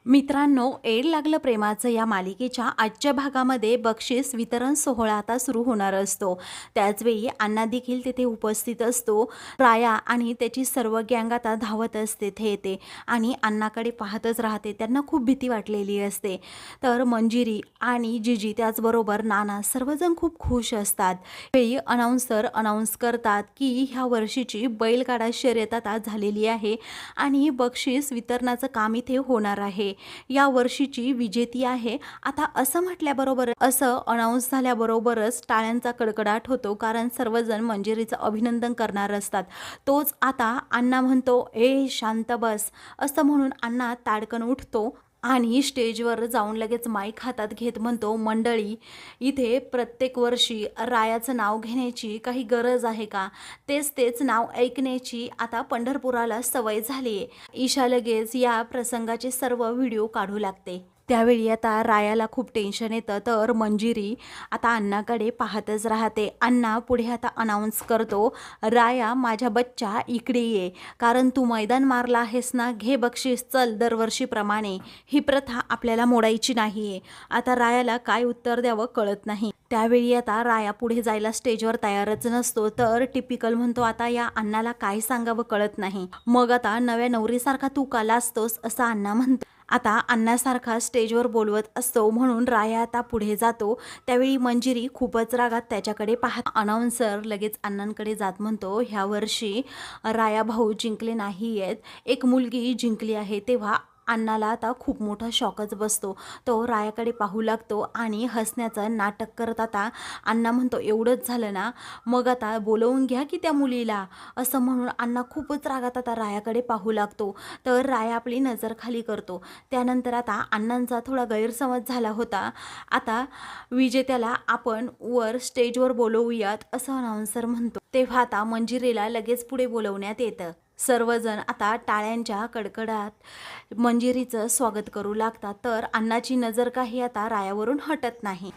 मित्रांनो, एड लागलं प्रेमाचं या मालिकेच्या आजच्या भागामध्ये बक्षीस वितरण सोहळा आता सुरू होणार असतो। त्याचवेळी अण्णा देखील तिथे उपस्थित असतो। राया आणि त्याची सर्व गँग आता धावत असते तिथे येते आणि अण्णाकडे पाहतच राहते। त्यांना खूप भीती वाटलेली असते। तर मंजिरी आणि जिजी त्याचबरोबर नाना सर्वजण खूप खुश असतात। वेळी अनाउन्सर अनाउन्स करतात की ह्या वर्षीची बैलगाडा शर्यत आता झालेली आहे आणि बक्षीस वितरणाचं काम इथे होणार आहे। या वर्षीची विजेती आहे। आता असं म्हटल्याबरोबर असं अनाउन्स झाल्याबरोबरच टाळ्यांचा कडकडाट होतो, कारण सर्वजण मंजिरीचं अभिनंदन करणार असतात। तोच आता अण्णा म्हणतो, ए शांत बस, असं म्हणून अण्णा ताडकन उठतो आणि स्टेजवर जाऊन लगेच माईक हातात घेत म्हणतो, मंडळी, इथे प्रत्येक वर्षी रायाचं नाव घेण्याची काही गरज आहे का? तेच नाव ऐकण्याची आता पंढरपुराला सवय झाली आहे। ईशा लगेच या प्रसंगाचे सर्व व्हिडिओ काढू लागते। त्यावेळी आता रायाला खूप टेन्शन येतं। तर मंजिरी आता अण्णाकडे पाहतच राहते। अण्णा पुढे आता अनाउन्स करतो, राया माझ्या बच्चा इकडे ये, कारण तू मैदान मारला आहेस ना, घे बक्षीस, चल दरवर्षीप्रमाणे। ही प्रथा आपल्याला मोडायची नाहीये। आता रायाला काय उत्तर द्यावं कळत नाही। त्यावेळी आता राया पुढे जायला स्टेजवर तयारच नसतो। तर टिपिकल म्हणतो, आता या अण्णाला काय सांगावं कळत नाही। मग आता नव्या नवरीसारखा तू का लाजतोस, असं अण्णा म्हणतो। आता अण्णासारखा स्टेजवर बोलवत असतो म्हणून राया आता पुढे जातो। त्यावेळी मंजिरी खूपच रागात त्याच्याकडे पाहत अनाउन्सर लगेच अण्णांकडे जात म्हणतो, ह्या वर्षी राया भाऊ जिंकले नाही आहेत, एक मुलगी जिंकली आहे। तेव्हा अण्णाला आता खूप मोठा शॉकच बसतो। तो रायाकडे पाहू लागतो आणि हसण्याचं नाटक करत आता अण्णा म्हणतो, एवढंच झालं ना, मग आता बोलवून घ्या की त्या मुलीला, असं म्हणून अण्णा खूपच रागात आता रायाकडे पाहू लागतो। तर राया आपली नजर खाली करतो। त्यानंतर आता अण्णांचा थोडा गैरसमज झाला होता, आता विजेत्याला आपण वर स्टेजवर बोलवूयात, असं अनाउन्सर म्हणतो। तेव्हा आता मंजिरीला लगेच पुढे बोलवण्यात येतं। सर्वजण आता टाळ्यांच्या कडकडात मंजिरीचं स्वागत करू लागतात। तर अण्णाची नजर काही आता रायावरून हटत नाही।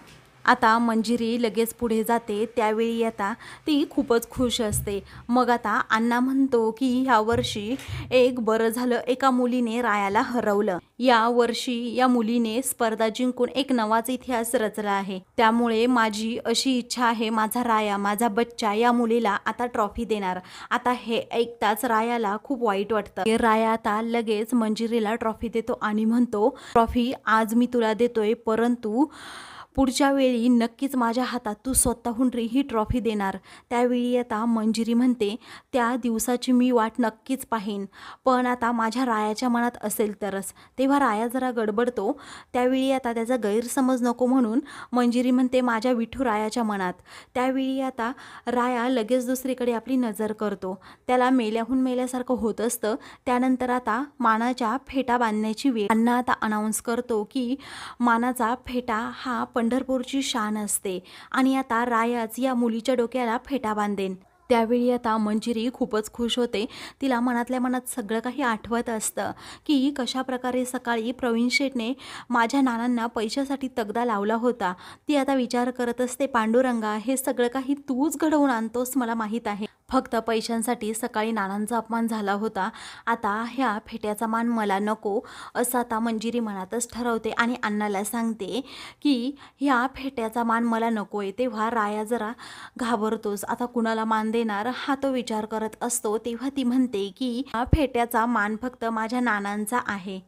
आता मंजिरी लगेच पुढे जाते। त्यावेळी आता ती खूपच खुश असते। मग आता अण्णा म्हणतो की ह्या वर्षी एक बरं झालं, एका मुलीने रायाला हरवलं। या वर्षी या मुलीने स्पर्धा जिंकून एक नवाच इतिहास रचला आहे। त्यामुळे माझी अशी इच्छा आहे, माझा राया, माझा बच्चा या मुलीला आता ट्रॉफी देणार। आता हे ऐकताच रायाला खूप वाईट वाटतं। राया आता लगेच मंजिरीला ट्रॉफी देतो आणि म्हणतो, ट्रॉफी आज मी तुला देतोय, परंतु पुढच्या वेळी नक्कीच माझ्या हातात तू स्वतःहून ही ट्रॉफी देणार। त्यावेळी आता मंजिरी म्हणते, त्या दिवसाची मी वाट नक्कीच पाहीन, पण आता माझ्या रायाच्या मनात असेल तरच। तेव्हा राया जरा गडबडतो। त्यावेळी आता त्याचा गैरसमज नको म्हणून मंजिरी म्हणते, माझ्या विठू रायाच्या मनात। त्यावेळी आता राया लगेच दुसरीकडे आपली नजर करतो। त्याला मेल्याहून मेल्यासारखं होत असतं। त्यानंतर आता मानाच्या फेटा बांधण्याची वेळ। अण्णा आता अनाउन्स करतो की मानाचा फेटा हा पंढरपूरची शान असते आणि आता रायाच या मुलीच्या डोक्याला फेटा बांधेन। त्यावेळी आता मंजिरी खूपच खुश होते। तिला मनातल्या मनात सगळं काही आठवत असतं की कशा प्रकारे सकाळी प्रवीण शेठने माझ्या नानांना पैशासाठी तगदा लावला होता। ती आता विचार करत असते, पांडुरंगा, हे सगळं काही तूच घडवून आणतोस मला माहीत आहे। फक्त पैशांसाठी सकाळी नानांचा अपमान झाला होता, आता ह्या फेट्याचा मान मला नको, असं आता मंजिरी मनातच ठरवते आणि अण्णाला सांगते की ह्या फेट्याचा मान मला नको आहे। तेव्हा राया जरा घाबरतोच, आता कुणाला मान देणार हा तो विचार करत असतो। तेव्हा ती म्हणते की हा फेट्याचा मान फक्त माझ्या नानांचा आहे।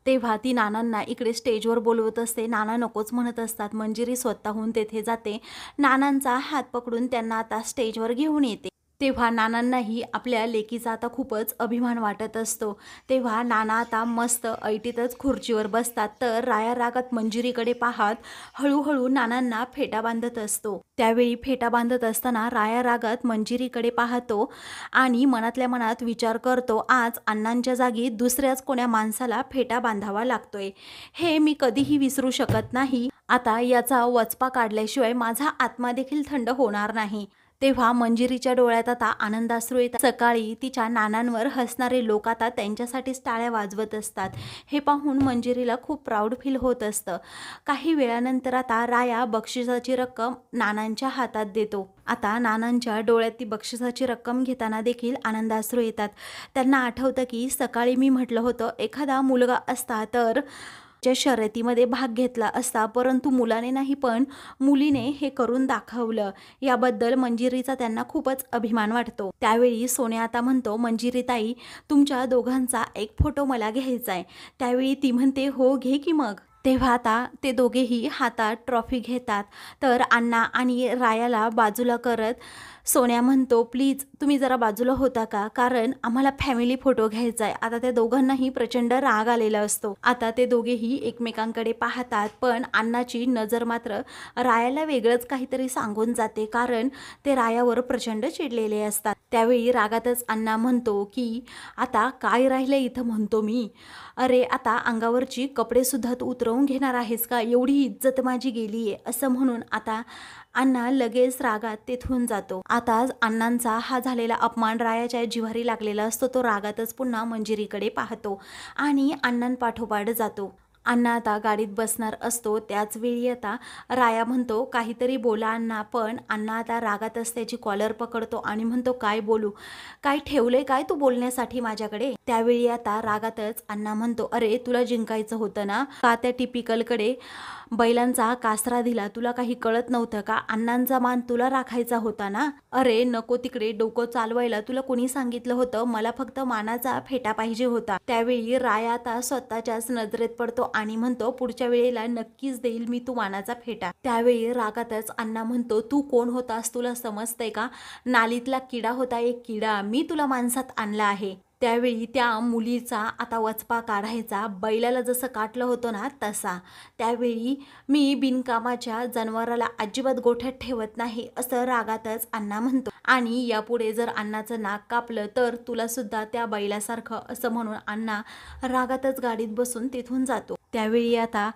तेव्हा ती नानांना इकडे स्टेजवर बोलवत असते। नाना नकोच म्हणत असतात। मंजिरी स्वतःहून तेथे जाते, नानांचा हात पकडून त्यांना आता स्टेजवर घेऊन येते। तेव्हा नानांनाही आपल्या लेकीचा आता खूपच अभिमान वाटत असतो। तेव्हा नाना आता मस्त ऐटीतच खुर्चीवर बसतात। तर राया रागात मंजिरीकडे पाहत हळूहळू नानांना फेटा बांधत असतो। त्यावेळी फेटा बांधत असताना राया रागात मंजिरीकडे पाहतो आणि मनातल्या मनात विचार करतो, आज अण्णांच्या जागी दुसऱ्याच कोण्या माणसाला फेटा बांधावा लागतोय, हे मी कधीही विसरू शकत नाही। आता याचा वचपा काढल्याशिवाय माझा आत्मा देखील थंड होणार नाही। तेव्हा मंजिरीच्या डोळ्यात आता आनंदाश्रू येतात। सकाळी तिच्या नानांवर हसणारे लोक आता त्यांच्यासाठीच टाळ्या वाजवत असतात। हे पाहून मंजिरीला खूप प्राऊड फील होत असतं। काही वेळानंतर आता राया बक्षिसाची रक्कम नानांच्या हातात देतो। आता नानांच्या डोळ्यात ती बक्षिसाची रक्कम घेताना देखील आनंदाश्रू येतात। त्यांना आठवतं की सकाळी मी म्हटलं होतं एखादा मुलगा असता तर च्या शर्यतीमध्ये भाग घेतला असता, परंतु मुलाने नाही पण मुलीने हे करून दाखवलं। याबद्दल मंजिरीचा त्यांना खूपच अभिमान वाटतो। त्यावेळी सोन्या आता म्हणतो, मंजिरीताई तुमच्या दोघांचा एक फोटो मला घ्यायचा आहे। त्यावेळी ती म्हणते हो घे की मग। तेव्हा आता ते दोघेही हातात ट्रॉफी घेतात। तर अण्णा आणि रायाला बाजूला करत सोन्या म्हणतो प्लीज तुम्ही जरा बाजूला होता का, कारण आम्हाला फॅमिली फोटो घ्यायचा आहे। आता त्या दोघांनाही प्रचंड राग आलेला असतो। आता ते दोघेही एकमेकांकडे पाहतात, पण अण्णाची नजर मात्र रायाला वेगळंच काहीतरी सांगून जाते, कारण ते रायावर प्रचंड चिडलेले असतात। त्यावेळी रागातच अण्णा म्हणतो की आता काय राहिलं इथं म्हणतो मी, अरे आता अंगावरची कपडे सुद्धा तू उतरवून घेणार आहेस का, एवढी इज्जत माझी गेली आहे असं म्हणून आता अण्णा लगेच रागात तेथून जातो। आता अण्णांचा हा झालेला अपमान रायाच्या जिव्हारी लागलेला असतो। तो रागातच पुन्हा मंजिरीकडे पाहतो आणि अण्णांपाठोपाठ जातो। अण्णा आता गाडीत बसणार असतो, त्याच वेळी आता राया म्हणतो काहीतरी बोला अण्णा, पण अण्णा आता रागातच त्याची कॉलर पकडतो आणि म्हणतो काय बोलू, काय ठेवलंय काय तू बोलण्यासाठी माझ्याकडे। त्यावेळी आता रागातच अण्णा म्हणतो अरे तुला जिंकायचं होतं ना, का त्या टिपिकलकडे बैलांचा कासरा दिला, तुला काही कळत नव्हतं का, अण्णांचा मान तुला राखायचा होता ना, अरे नको तिकडे डोकं चालवायला, तुला कोणी सांगितलं होतं, मला फक्त मानाचा फेटा पाहिजे होता। त्यावेळी राया आता स्वतःच्याच नजरेत पडतो आणि म्हणतो पुढच्या वेळेला नक्कीच देईल मी तू मानाचा फेटा। त्यावेळी रागातच अण्णा म्हणतो तू कोण होतास तुला समजतंय का, नालीतला किडा होता एक किडा, मी तुला माणसात आणला आहे। त्यावेळी त्या मुलीचा आता वचपा काढायचा, बैलाला जसं काटलं होतं ना तसा। त्यावेळी मी बिनकामाच्या जनावराला अजिबात गोठ्यात ठेवत नाही असं रागातच अण्णा म्हणतो, आणि यापुढे जर अण्णाचं नाक कापलं तर तुला सुद्धा त्या बैलासारखं असं म्हणून अण्णा रागातच गाडीत बसून तिथून जातो। त्यावेळी आता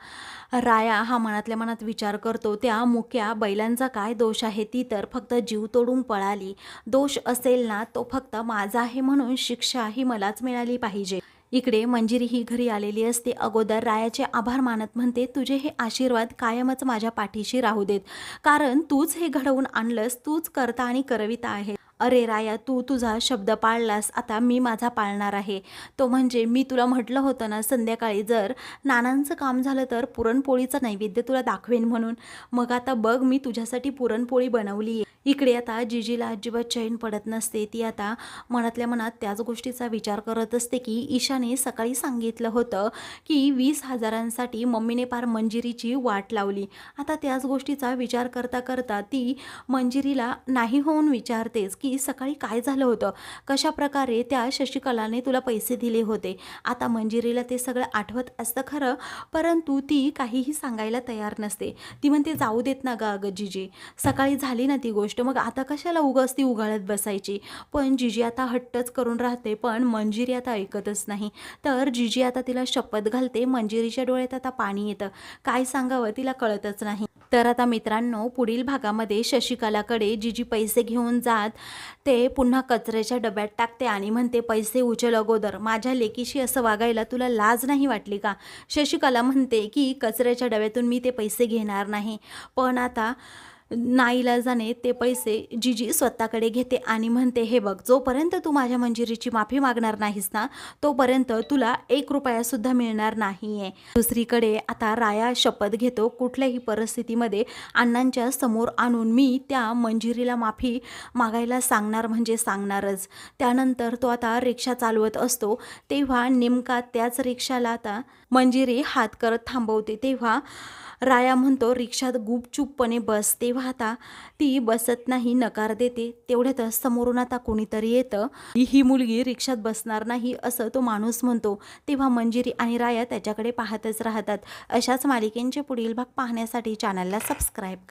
राया हा मनातल्या मनात विचार करतो त्या मुक्या बैलांचा काय दोष आहे, ती तर फक्त जीव तोडून पळाली, दोष असेल ना तो फक्त माझा आहे म्हणून शिक्षा ही मलाच मिळाली पाहिजे। इकडे मंजिरी ही घरी आलेली असते। अगोदर रायाचे आभार मानत म्हणते तुझे हे आशीर्वाद कायमच माझ्या पाठीशी राहू देत, कारण तूच हे घडवून आणलंस, तूच करता आणि करविता आहे। अरे राया तू तुझा शब्द पाळलास, आता मी माझा पाळणार आहे। तो म्हणजे मी तुला म्हटलं होतं ना संध्याकाळी जर नानांचं काम झालं तर पुरणपोळीचं नैवेद्य तुला दाखवेन म्हणून, मग आता बघ मी तुझ्यासाठी पुरणपोळी बनवली आहे। इकडे आता जिजीला अजिबात चैन पडत नसते। ती आता मनातल्या मनात त्याच गोष्टीचा विचार करत असते की ईशाने सकाळी सांगितलं होतं की 20,000साठी मम्मीने पार मंजिरीची वाट लावली। आता त्याच गोष्टीचा विचार करता करता ती मंजिरीला नाही होऊन विचारतेच की सकाळी काय झालं होतं, कशा प्रकारे त्या शशिकलाने तुला पैसे दिले होते। आता मंजिरीला ते सगळं आठवत असतं खरं, परंतु ती काहीही सांगायला तयार नसते। ती म्हणते जाऊ देत ना ग जिजी, सकाळी झाली ना ती गोष्ट, मग आता कशाला उगाच ती उगाळत बसायची। पण जिजी आता हट्टच करून राहते, पण मंजिरी आता ऐकतच नाही। तर जिजी आता तिला शपथ घालते, मंजिरीच्या डोळ्यात आता पाणी येतं, काय सांगावं तिला कळतच नाही। तर आता मित्रांनो पुढील भागामध्ये शशिकलाकडे जिजी पैसे घेऊन जात ते पुन्हा कचऱ्याच्या डब्यात टाकते आणि म्हणते पैसे उचल अगोदर, माझ्या लेकीशी असं वागायला तुला लाज नाही वाटली का। शशिकला म्हणते की कचऱ्याच्या डब्यातून मी ते पैसे घेणार नाही, पण आता नाईलाजाने ते पैसे जिजी स्वतःकडे घेते आणि म्हणते हे बघ जोपर्यंत तू माझ्या मंजिरीची माफी मागणार नाहीस ना तोपर्यंत तुला 1 रुपया सुद्धा मिळणार नाहीये। दुसरीकडे आता राया शपथ घेतो कुठल्याही परिस्थितीमध्ये अण्णांच्या समोर आणून मी त्या मंजिरीला माफी मागायला सांगणार म्हणजे सांगणारच। त्यानंतर तो आता रिक्षा चालवत असतो, तेव्हा नेमका त्याच रिक्षाला आता मंजिरी हात करत थांबवते। तेव्हा राया म्हणतो रिक्षात गुपचूपपणे बस, तेव्हा आता ती बसत नाही, नकार देते। तेवढ्यातच समोरून आता कोणीतरी येतं, ही मुलगी रिक्षात बसणार नाही असं तो माणूस म्हणतो। तेव्हा मंजिरी आणि राया त्याच्याकडे पाहतच राहतात। अशाच मालिकेंचे पुढील भाग पाहण्यासाठी चॅनलला सबस्क्राईब